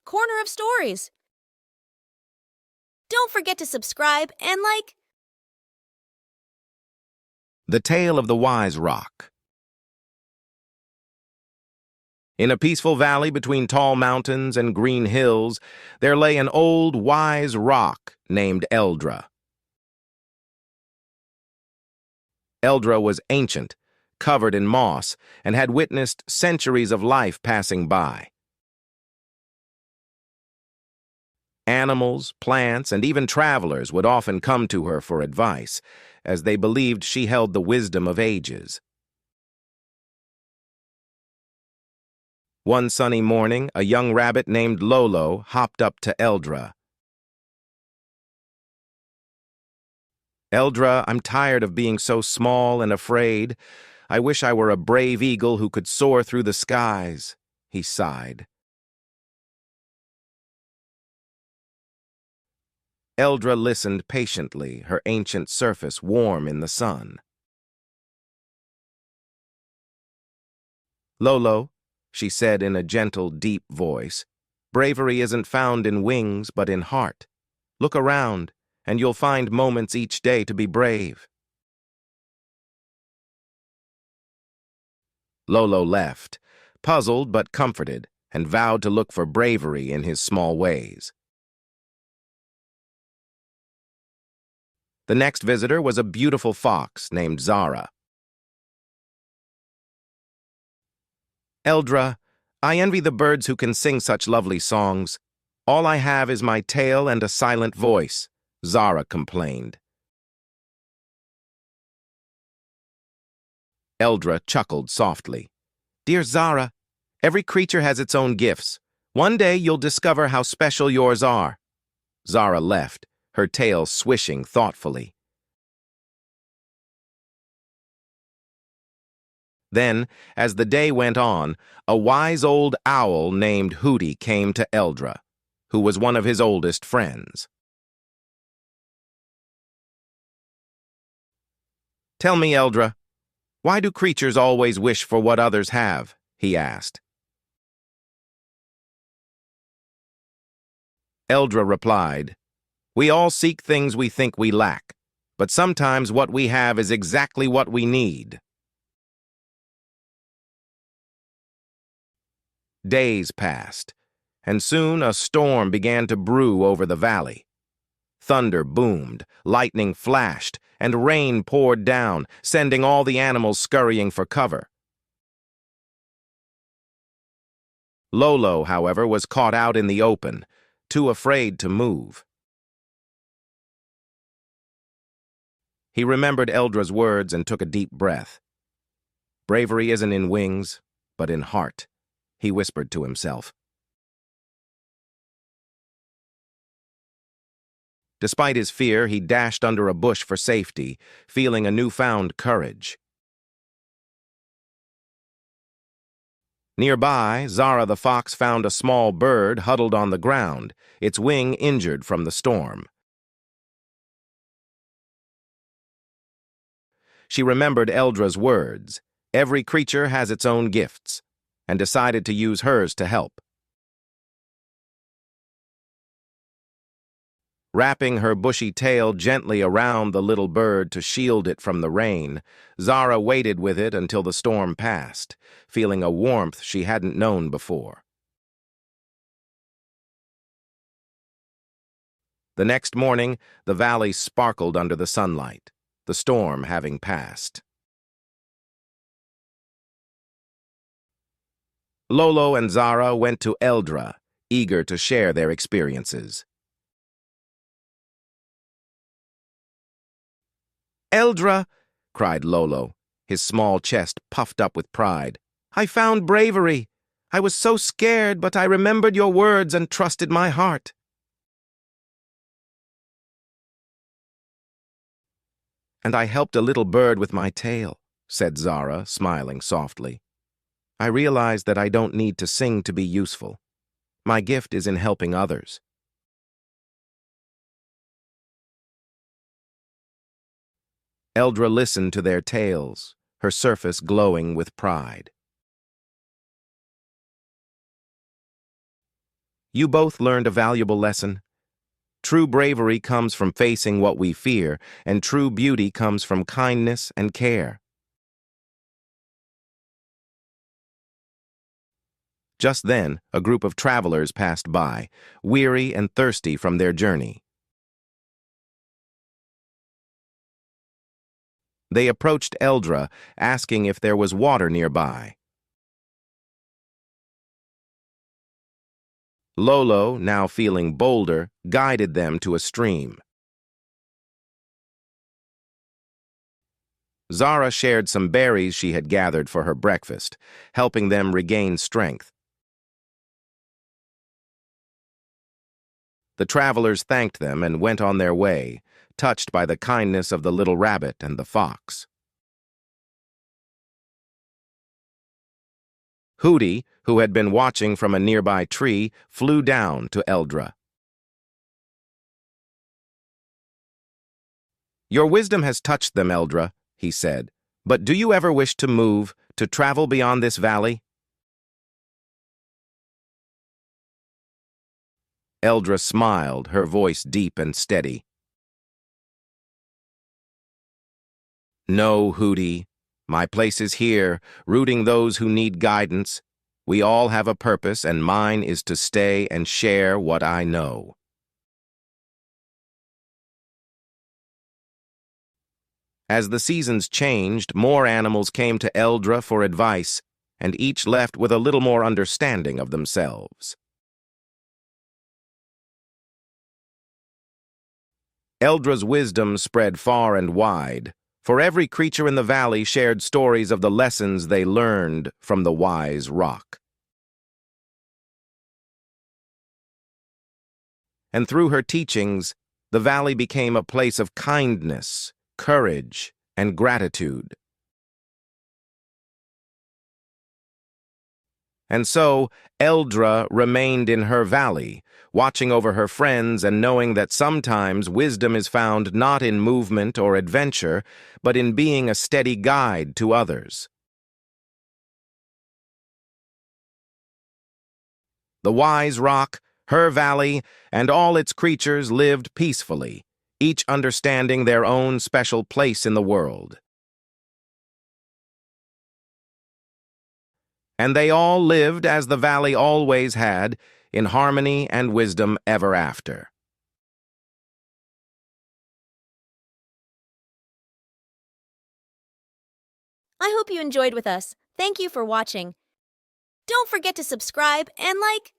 Corner of Stories. Don't forget to subscribe and like. The Tale of the Wise Rock. In a peaceful valley between tall mountains and green hills, there lay an old, wise rock named Eldra. Eldra was ancient, covered in moss, and had witnessed centuries of life passing by. Animals, plants, and even travelers would often come to her for advice, as they believed she held the wisdom of ages. One sunny morning, a young rabbit named Lolo hopped up to Eldra. "Eldra, I'm tired of being so small and afraid. I wish I were a brave eagle who could soar through the skies," he sighed. Eldra listened patiently, her ancient surface warm in the sun. "Lolo," she said in a gentle, deep voice, "bravery isn't found in wings, but in heart. Look around, and you'll find moments each day to be brave." Lolo left, puzzled but comforted, and vowed to look for bravery in his small ways. The next visitor was a beautiful fox named Zara. "Eldra, I envy the birds who can sing such lovely songs. All I have is my tail and a silent voice," Zara complained. Eldra chuckled softly. "Dear Zara, every creature has its own gifts. One day you'll discover how special yours are." Zara left, her tail swishing thoughtfully. Then, as the day went on, a wise old owl named Hooty came to Eldra, who was one of his oldest friends. "Tell me, Eldra, why do creatures always wish for what others have?" he asked. Eldra replied, "We all seek things we think we lack, but sometimes what we have is exactly what we need." Days passed, and soon a storm began to brew over the valley. Thunder boomed, lightning flashed, and rain poured down, sending all the animals scurrying for cover. Lolo, however, was caught out in the open, too afraid to move. He remembered Eldra's words and took a deep breath. "Bravery isn't in wings, but in heart," he whispered to himself. Despite his fear, he dashed under a bush for safety, feeling a newfound courage. Nearby, Zara the fox found a small bird huddled on the ground, its wing injured from the storm. She remembered Eldra's words, "Every creature has its own gifts," and decided to use hers to help. Wrapping her bushy tail gently around the little bird to shield it from the rain, Zara waited with it until the storm passed, feeling a warmth she hadn't known before. The next morning, the valley sparkled under the sunlight, the storm having passed. Lolo and Zara went to Eldra, eager to share their experiences. "Eldra," cried Lolo, his small chest puffed up with pride, "I found bravery. I was so scared, but I remembered your words and trusted my heart." "And I helped a little bird with my tail," said Zara, smiling softly. "I realized that I don't need to sing to be useful. My gift is in helping others." Eldra listened to their tales, her surface glowing with pride. You both learned a valuable lesson. True bravery comes from facing what we fear, and true beauty comes from kindness and care. Just then, a group of travelers passed by, weary and thirsty from their journey. They approached Eldra, asking if there was water nearby. Lolo, now feeling bolder, guided them to a stream. Zara shared some berries she had gathered for her breakfast, helping them regain strength. The travelers thanked them and went on their way, touched by the kindness of the little rabbit and the fox. Hooty, who had been watching from a nearby tree, flew down to Eldra. "Your wisdom has touched them, Eldra," he said. "But do you ever wish to move, to travel beyond this valley?" Eldra smiled, her voice deep and steady. "No, Hooty. My place is here, rooting those who need guidance. We all have a purpose, and mine is to stay and share what I know." As the seasons changed, more animals came to Eldra for advice, and each left with a little more understanding of themselves. Eldra's wisdom spread far and wide, for every creature in the valley shared stories of the lessons they learned from the wise rock. And through her teachings, the valley became a place of kindness, courage, and gratitude. And so, Eldra remained in her valley, watching over her friends and knowing that sometimes wisdom is found not in movement or adventure, but in being a steady guide to others. The wise rock, her valley, and all its creatures lived peacefully, each understanding their own special place in the world. And they all lived as the valley always had, in harmony and wisdom ever after. I hope you enjoyed with us. Thank you for watching. Don't forget to subscribe and like.